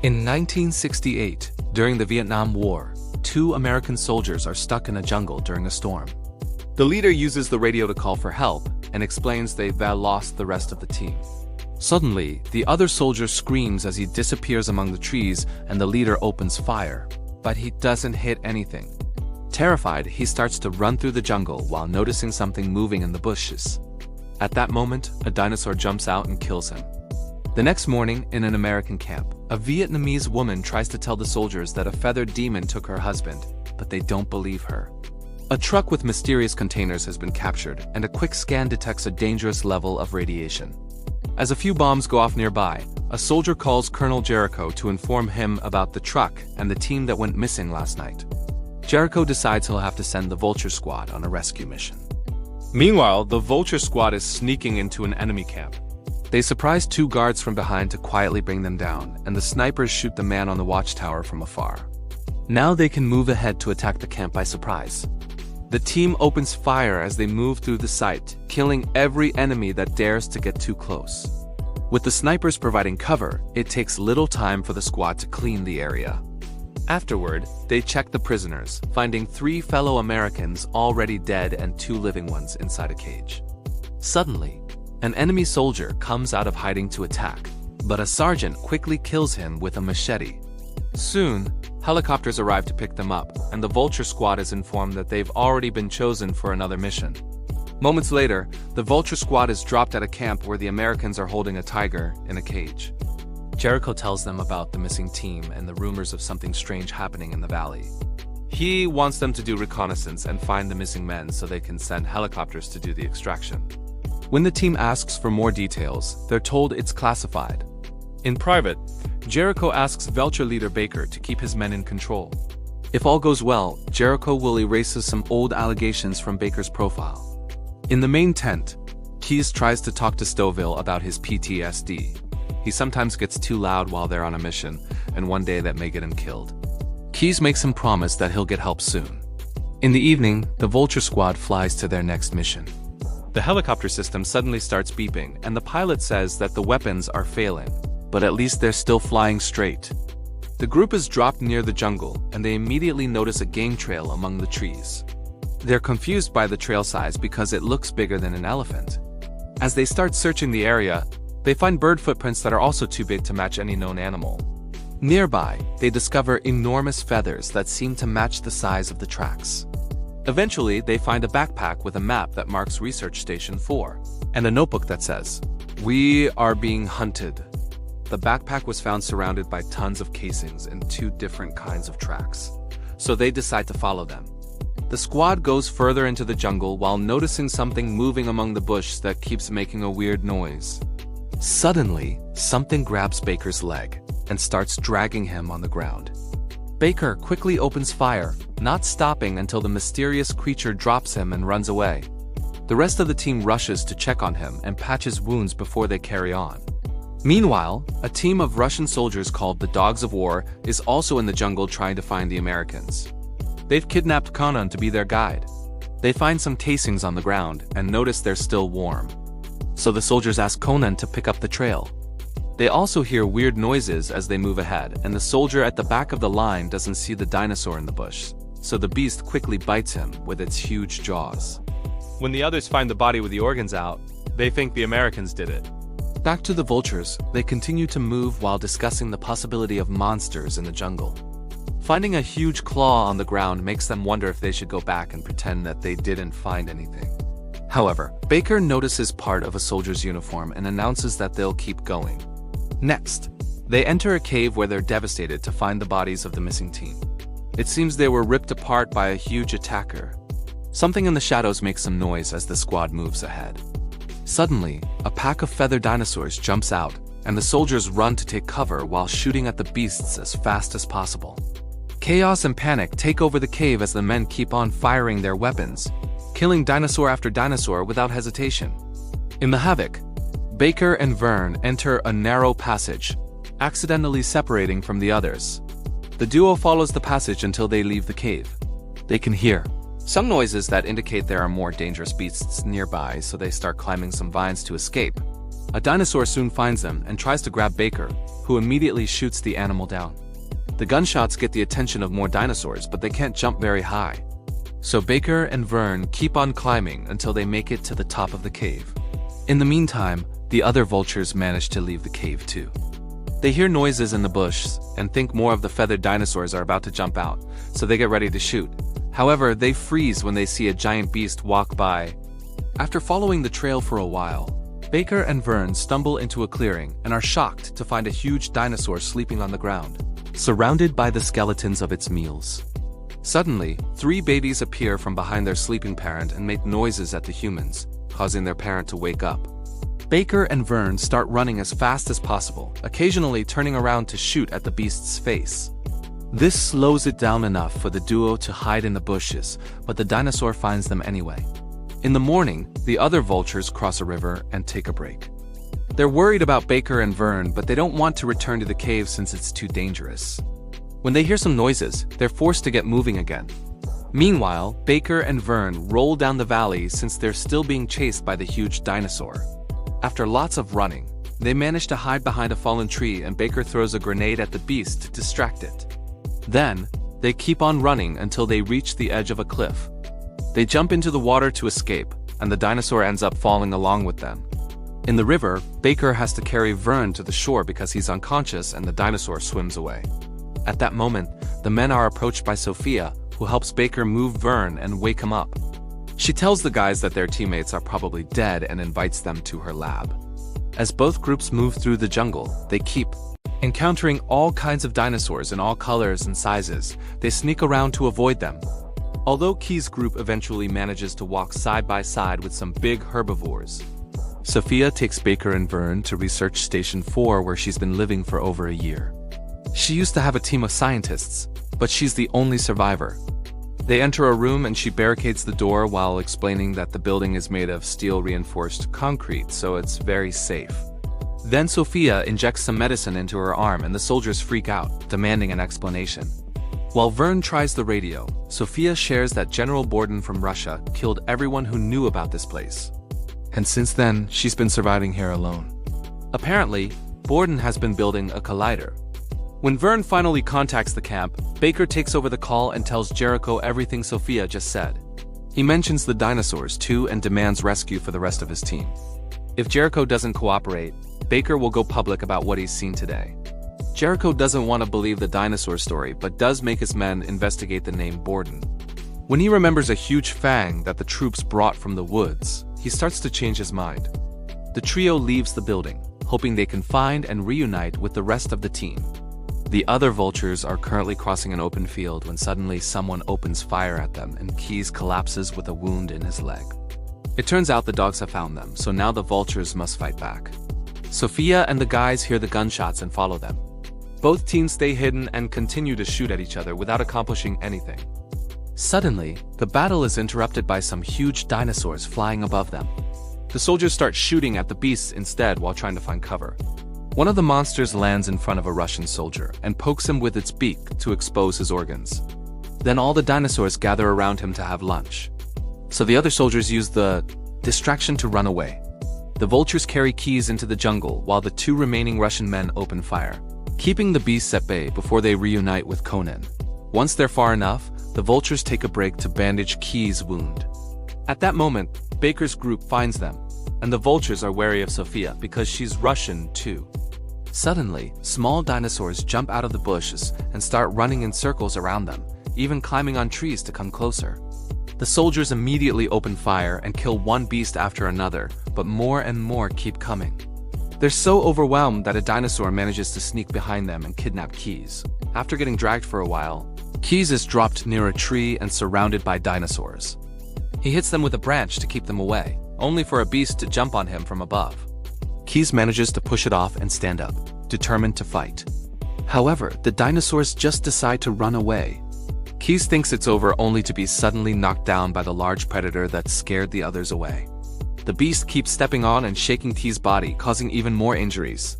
In 1968, during the Vietnam War, two American soldiers are stuck in a jungle during a storm. The leader uses the radio to call for help and explains they've lost the rest of the team. Suddenly, the other soldier screams as he disappears among the trees and the leader opens fire, but he doesn't hit anything. Terrified, he starts to run through the jungle while noticing something moving in the bushes. At that moment, a dinosaur jumps out and kills him. The next morning, in an American camp, a Vietnamese woman tries to tell the soldiers that a feathered demon took her husband, but they don't believe her. A truck with mysterious containers has been captured, and a quick scan detects a dangerous level of radiation. As a few bombs go off nearby, a soldier calls Colonel Jericho to inform him about the truck and the team that went missing last night. Jericho decides he'll have to send the Vulture Squad on a rescue mission. Meanwhile, the Vulture Squad is sneaking into an enemy camp. They surprise two guards from behind to quietly bring them down, and the snipers shoot the man on the watchtower from afar. Now they can move ahead to attack the camp by surprise. The team opens fire as they move through the site, killing every enemy that dares to get too close. With the snipers providing cover, it takes little time for the squad to clean the area. Afterward, they check the prisoners, finding 3 fellow Americans already dead and 2 living ones inside a cage. Suddenly, an enemy soldier comes out of hiding to attack, but a sergeant quickly kills him with a machete. Soon, helicopters arrive to pick them up, and the Vulture Squad is informed that they've already been chosen for another mission. Moments later, the Vulture Squad is dropped at a camp where the Americans are holding a tiger in a cage. Jericho tells them about the missing team and the rumors of something strange happening in the valley. He wants them to do reconnaissance and find the missing men so they can send helicopters to do the extraction. When the team asks for more details, they're told it's classified. In private, Jericho asks Vulture leader Baker to keep his men in control. If all goes well, Jericho will erase some old allegations from Baker's profile. In the main tent, Keyes tries to talk to Stouffville about his PTSD. He sometimes gets too loud while they're on a mission, and one day that may get him killed. Keyes makes him promise that he'll get help soon. In the evening, the Vulture Squad flies to their next mission. The helicopter system suddenly starts beeping, and the pilot says that the weapons are failing, but at least they're still flying straight. The group is dropped near the jungle, and they immediately notice a game trail among the trees. They're confused by the trail size because it looks bigger than an elephant. As they start searching the area, they find bird footprints that are also too big to match any known animal. Nearby, they discover enormous feathers that seem to match the size of the tracks. Eventually, they find a backpack with a map that marks Research Station 4, and a notebook that says, "We are being hunted." The backpack was found surrounded by tons of casings and 2 different kinds of tracks, so they decide to follow them. The squad goes further into the jungle while noticing something moving among the bush that keeps making a weird noise. Suddenly, something grabs Baker's leg and starts dragging him on the ground. Baker quickly opens fire, not stopping until the mysterious creature drops him and runs away. The rest of the team rushes to check on him and patch his wounds before they carry on. Meanwhile, a team of Russian soldiers called the Dogs of War is also in the jungle trying to find the Americans. They've kidnapped Conan to be their guide. They find some casings on the ground and notice they're still warm. So the soldiers ask Conan to pick up the trail. They also hear weird noises as they move ahead, and the soldier at the back of the line doesn't see the dinosaur in the bush, so the beast quickly bites him with its huge jaws. When the others find the body with the organs out, they think the Americans did it. Back to the vultures, they continue to move while discussing the possibility of monsters in the jungle. Finding a huge claw on the ground makes them wonder if they should go back and pretend that they didn't find anything. However, Baker notices part of a soldier's uniform and announces that they'll keep going. Next, they enter a cave where they're devastated to find the bodies of the missing team. It seems they were ripped apart by a huge attacker. Something in the shadows makes some noise as the squad moves ahead. Suddenly, a pack of feathered dinosaurs jumps out, and the soldiers run to take cover while shooting at the beasts as fast as possible. Chaos and panic take over the cave as the men keep on firing their weapons, killing dinosaur after dinosaur without hesitation. In the havoc, Baker and Vern enter a narrow passage, accidentally separating from the others. The duo follows the passage until they leave the cave. They can hear some noises that indicate there are more dangerous beasts nearby, so they start climbing some vines to escape. A dinosaur soon finds them and tries to grab Baker, who immediately shoots the animal down. The gunshots get the attention of more dinosaurs, but they can't jump very high. So Baker and Vern keep on climbing until they make it to the top of the cave. In the meantime, the other vultures manage to leave the cave too. They hear noises in the bushes and think more of the feathered dinosaurs are about to jump out, so they get ready to shoot. However, they freeze when they see a giant beast walk by. After following the trail for a while, Baker and Vern stumble into a clearing and are shocked to find a huge dinosaur sleeping on the ground, surrounded by the skeletons of its meals. Suddenly, 3 babies appear from behind their sleeping parent and make noises at the humans, causing their parent to wake up. Baker and Vern start running as fast as possible, occasionally turning around to shoot at the beast's face. This slows it down enough for the duo to hide in the bushes, but the dinosaur finds them anyway. In the morning, the other vultures cross a river and take a break. They're worried about Baker and Vern, but they don't want to return to the cave since it's too dangerous. When they hear some noises, they're forced to get moving again. Meanwhile, Baker and Vern roll down the valley since they're still being chased by the huge dinosaur. After lots of running, they manage to hide behind a fallen tree and Baker throws a grenade at the beast to distract it. Then, they keep on running until they reach the edge of a cliff. They jump into the water to escape, and the dinosaur ends up falling along with them. In the river, Baker has to carry Vern to the shore because he's unconscious and the dinosaur swims away. At that moment, the men are approached by Sophia, who helps Baker move Vern and wake him up. She tells the guys that their teammates are probably dead and invites them to her lab. As both groups move through the jungle, they keep encountering all kinds of dinosaurs in all colors and sizes. They sneak around to avoid them. Although Key's group eventually manages to walk side by side with some big herbivores, Sophia takes Baker and Vern to Research Station 4 where she's been living for over a year. She used to have a team of scientists, but she's the only survivor. They enter a room and she barricades the door while explaining that the building is made of steel-reinforced concrete, so it's very safe. Then Sophia injects some medicine into her arm and the soldiers freak out, demanding an explanation. While Vern tries the radio, Sophia shares that General Borden from Russia killed everyone who knew about this place. And since then, she's been surviving here alone. Apparently, Borden has been building a collider. When Vern finally contacts the camp, Baker takes over the call and tells Jericho everything Sophia just said. He mentions the dinosaurs too and demands rescue for the rest of his team. If Jericho doesn't cooperate, Baker will go public about what he's seen today. Jericho doesn't want to believe the dinosaur story but does make his men investigate the name Borden. When he remembers a huge fang that the troops brought from the woods, he starts to change his mind. The trio leaves the building, hoping they can find and reunite with the rest of the team. The other vultures are currently crossing an open field when suddenly someone opens fire at them and Keyes collapses with a wound in his leg. It turns out the dogs have found them, so now the vultures must fight back. Sophia and the guys hear the gunshots and follow them. Both teams stay hidden and continue to shoot at each other without accomplishing anything. Suddenly, the battle is interrupted by some huge dinosaurs flying above them. The soldiers start shooting at the beasts instead while trying to find cover. One of the monsters lands in front of a Russian soldier and pokes him with its beak to expose his organs. Then all the dinosaurs gather around him to have lunch. So the other soldiers use the distraction to run away. The vultures carry Keyes into the jungle while the 2 remaining Russian men open fire, keeping the beasts at bay before they reunite with Conan. Once they're far enough, the vultures take a break to bandage Keyes' wound. At that moment, Baker's group finds them, and the vultures are wary of Sophia because she's Russian too. Suddenly, small dinosaurs jump out of the bushes and start running in circles around them, even climbing on trees to come closer. The soldiers immediately open fire and kill one beast after another, but more and more keep coming. They're so overwhelmed that a dinosaur manages to sneak behind them and kidnap Keyes. After getting dragged for a while, Keyes is dropped near a tree and surrounded by dinosaurs. He hits them with a branch to keep them away, only for a beast to jump on him from above. Keyes manages to push it off and stand up, determined to fight. However, the dinosaurs just decide to run away. Keyes thinks it's over only to be suddenly knocked down by the large predator that scared the others away. The beast keeps stepping on and shaking Keyes' body, causing even more injuries.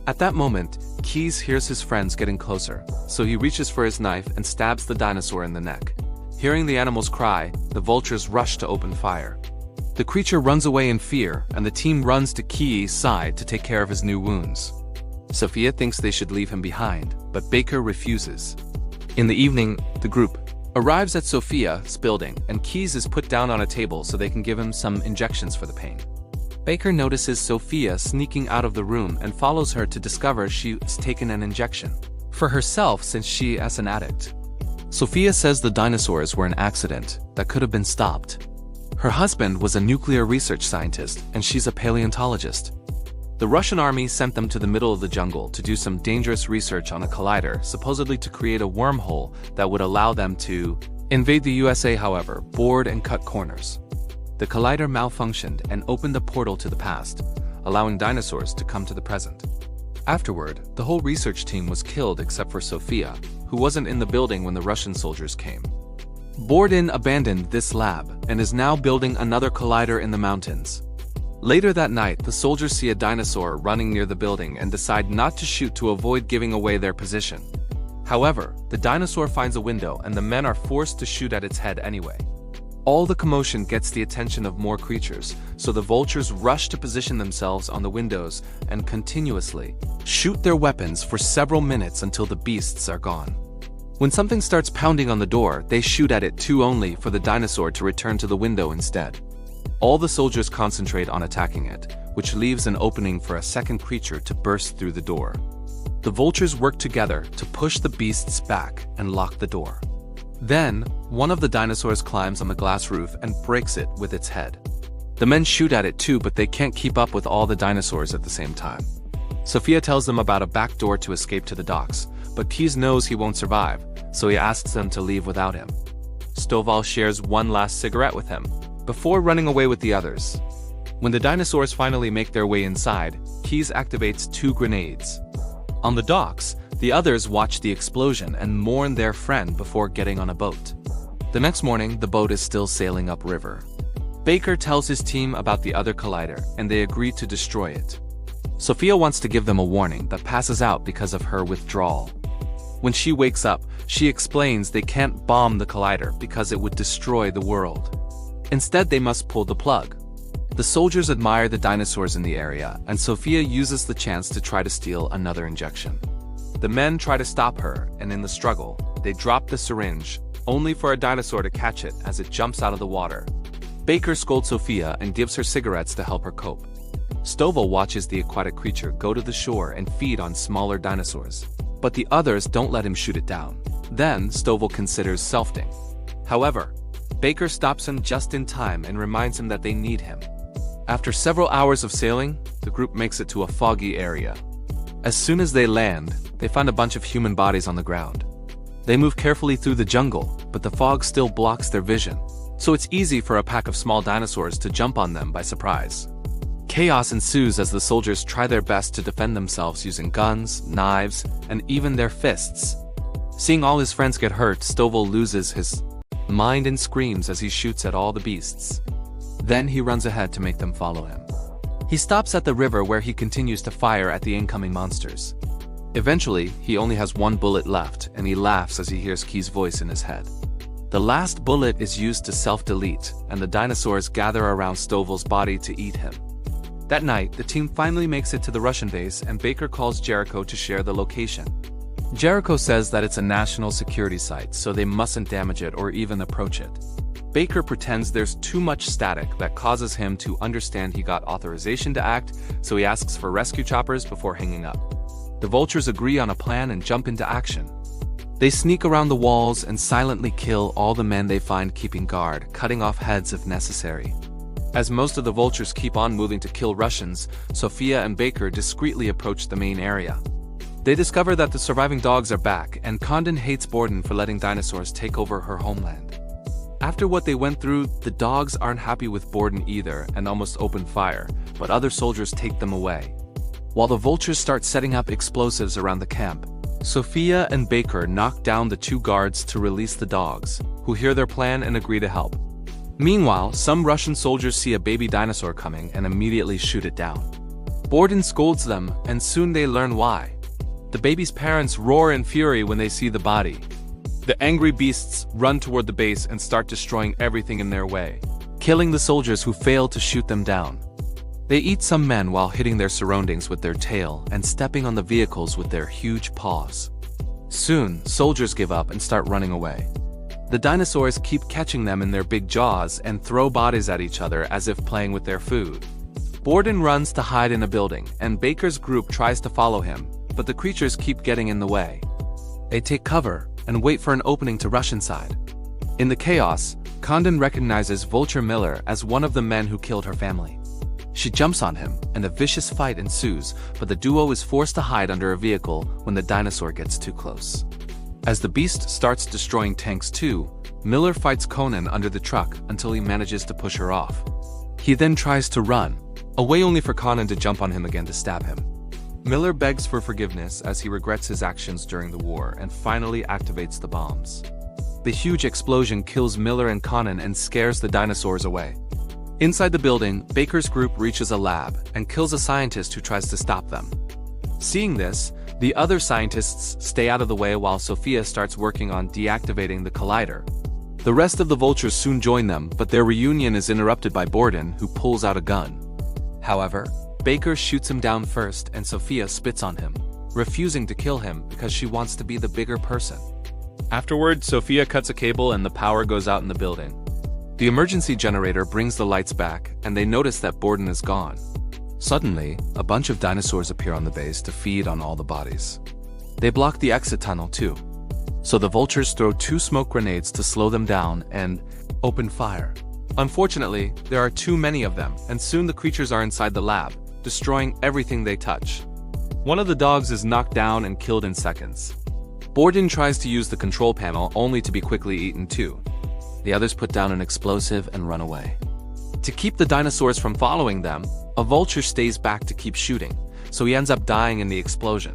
At that moment, Keyes hears his friends getting closer, so he reaches for his knife and stabs the dinosaur in the neck. Hearing the animals cry, the vultures rush to open fire. The creature runs away in fear, and the team runs to Key's side to take care of his new wounds. Sophia thinks they should leave him behind, but Baker refuses. In the evening, the group arrives at Sophia's building, and Keyes is put down on a table so they can give him some injections for the pain. Baker notices Sophia sneaking out of the room and follows her to discover she's taken an injection for herself since she is an addict. Sophia says the dinosaurs were an accident that could have been stopped. Her husband was a nuclear research scientist, and she's a paleontologist. The Russian army sent them to the middle of the jungle to do some dangerous research on a collider, supposedly to create a wormhole that would allow them to invade the USA. However, bored and cut corners, the collider malfunctioned and opened a portal to the past, allowing dinosaurs to come to the present. Afterward, the whole research team was killed except for Sophia, who wasn't in the building when the Russian soldiers came. Borden abandoned this lab and is now building another collider in the mountains. Later that night, the soldiers see a dinosaur running near the building and decide not to shoot to avoid giving away their position. However, the dinosaur finds a window and the men are forced to shoot at its head anyway. All the commotion gets the attention of more creatures, so the vultures rush to position themselves on the windows and continuously shoot their weapons for several minutes until the beasts are gone. When something starts pounding on the door, they shoot at it too, only for the dinosaur to return to the window instead. All the soldiers concentrate on attacking it, which leaves an opening for a second creature to burst through the door. The vultures work together to push the beasts back and lock the door. Then, one of the dinosaurs climbs on the glass roof and breaks it with its head. The men shoot at it too, but they can't keep up with all the dinosaurs at the same time. Sophia tells them about a back door to escape to the docks, but Keyes knows he won't survive, so he asks them to leave without him. Stovall shares one last cigarette with him before running away with the others. When the dinosaurs finally make their way inside, Keyes activates 2 grenades. On the docks, the others watch the explosion and mourn their friend before getting on a boat. The next morning, the boat is still sailing upriver. Baker tells his team about the other collider, and they agree to destroy it. Sophia wants to give them a warning but passes out because of her withdrawal. When she wakes up, she explains they can't bomb the collider because it would destroy the world. Instead, they must pull the plug. The soldiers admire the dinosaurs in the area, and Sophia uses the chance to try to steal another injection. The men try to stop her, and in the struggle, they drop the syringe, only for a dinosaur to catch it as it jumps out of the water. Baker scolds Sophia and gives her cigarettes to help her cope. Stovall watches the aquatic creature go to the shore and feed on smaller dinosaurs, but the others don't let him shoot it down. Then, Stovall considers self-ing. However, Baker stops him just in time and reminds him that they need him. After several hours of sailing, the group makes it to a foggy area. As soon as they land, they find a bunch of human bodies on the ground. They move carefully through the jungle, but the fog still blocks their vision, so it's easy for a pack of small dinosaurs to jump on them by surprise. Chaos ensues as the soldiers try their best to defend themselves using guns, knives, and even their fists. Seeing all his friends get hurt, Stovall loses his mind and screams as he shoots at all the beasts. Then he runs ahead to make them follow him. He stops at the river where he continues to fire at the incoming monsters. Eventually, he only has 1 bullet left, and he laughs as he hears Key's voice in his head. The last bullet is used to self-delete, and the dinosaurs gather around Stovall's body to eat him. That night, the team finally makes it to the Russian base, and Baker calls Jericho to share the location. Jericho says that it's a national security site, so they mustn't damage it or even approach it. Baker pretends there's too much static that causes him to understand he got authorization to act, so he asks for rescue choppers before hanging up. The vultures agree on a plan and jump into action. They sneak around the walls and silently kill all the men they find keeping guard, cutting off heads if necessary. As most of the vultures keep on moving to kill Russians, Sophia and Baker discreetly approach the main area. They discover that the surviving dogs are back, and Condon hates Borden for letting dinosaurs take over her homeland. After what they went through, the dogs aren't happy with Borden either and almost open fire, but other soldiers take them away. While the vultures start setting up explosives around the camp, Sophia and Baker knock down the 2 guards to release the dogs, who hear their plan and agree to help. Meanwhile, some Russian soldiers see a baby dinosaur coming and immediately shoot it down. Borden scolds them, and soon they learn why. The baby's parents roar in fury when they see the body. The angry beasts run toward the base and start destroying everything in their way. killing the soldiers who fail to shoot them down. They eat some men while hitting their surroundings with their tail and stepping on the vehicles with their huge paws. Soon, soldiers give up and start running away. The dinosaurs keep catching them in their big jaws and throw bodies at each other as if playing with their food. Borden runs to hide in a building, and Baker's group tries to follow him, but the creatures keep getting in the way. They take cover and wait for an opening to rush inside. In the chaos, Condon recognizes Vulture Miller as one of the men who killed her family. She jumps on him, and a vicious fight ensues, but the duo is forced to hide under a vehicle when the dinosaur gets too close. As the beast starts destroying tanks too, Miller fights Conan under the truck until he manages to push her off. He then tries to run, away only for Conan to jump on him again to stab him. Miller begs for forgiveness as he regrets his actions during the war and finally activates the bombs. The huge explosion kills Miller and Conan and scares the dinosaurs away. Inside the building, Baker's group reaches a lab and kills a scientist who tries to stop them. Seeing this, the other scientists stay out of the way while Sophia starts working on deactivating the collider. The rest of the vultures soon join them, but their reunion is interrupted by Borden, who pulls out a gun. However, Baker shoots him down first and Sophia spits on him, refusing to kill him because she wants to be the bigger person. Afterward, Sophia cuts a cable and the power goes out in the building. The emergency generator brings the lights back, and they notice that Borden is gone. Suddenly, a bunch of dinosaurs appear on the base to feed on all the bodies. They block the exit tunnel too. So the vultures throw 2 smoke grenades to slow them down and open fire. Unfortunately, there are too many of them, and soon the creatures are inside the lab, destroying everything they touch. One of the dogs is knocked down and killed in seconds. Borden tries to use the control panel only to be quickly eaten too. The others put down an explosive and run away. To keep the dinosaurs from following them, a vulture stays back to keep shooting, so he ends up dying in the explosion.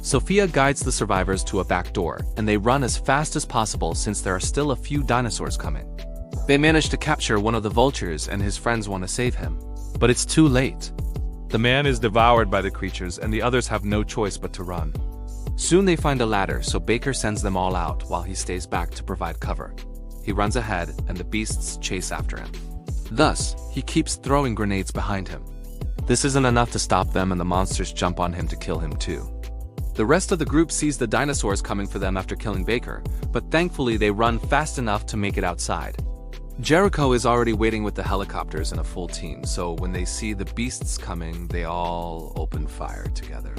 Sophia guides the survivors to a back door, and they run as fast as possible since there are still a few dinosaurs coming. They manage to capture one of the vultures and his friends want to save him, but it's too late. The man is devoured by the creatures and the others have no choice but to run. Soon they find a ladder, so Baker sends them all out while he stays back to provide cover. He runs ahead and the beasts chase after him. Thus, he keeps throwing grenades behind him. This isn't enough to stop them and the monsters jump on him to kill him too. The rest of the group sees the dinosaurs coming for them after killing Baker, but thankfully they run fast enough to make it outside. Jericho is already waiting with the helicopters and a full team, so when they see the beasts coming, they all open fire together.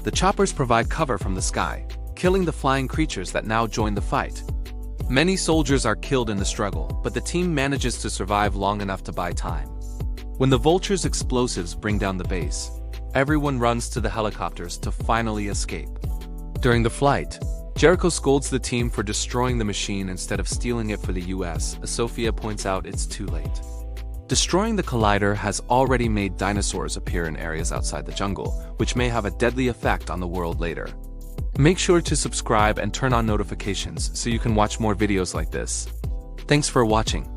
The choppers provide cover from the sky, killing the flying creatures that now join the fight. Many soldiers are killed in the struggle, but the team manages to survive long enough to buy time. When the vultures' explosives bring down the base, everyone runs to the helicopters to finally escape. During the flight, Jericho scolds the team for destroying the machine instead of stealing it for the US, as Sophia points out it's too late. Destroying the collider has already made dinosaurs appear in areas outside the jungle, which may have a deadly effect on the world later. Make sure to subscribe and turn on notifications so you can watch more videos like this. Thanks for watching.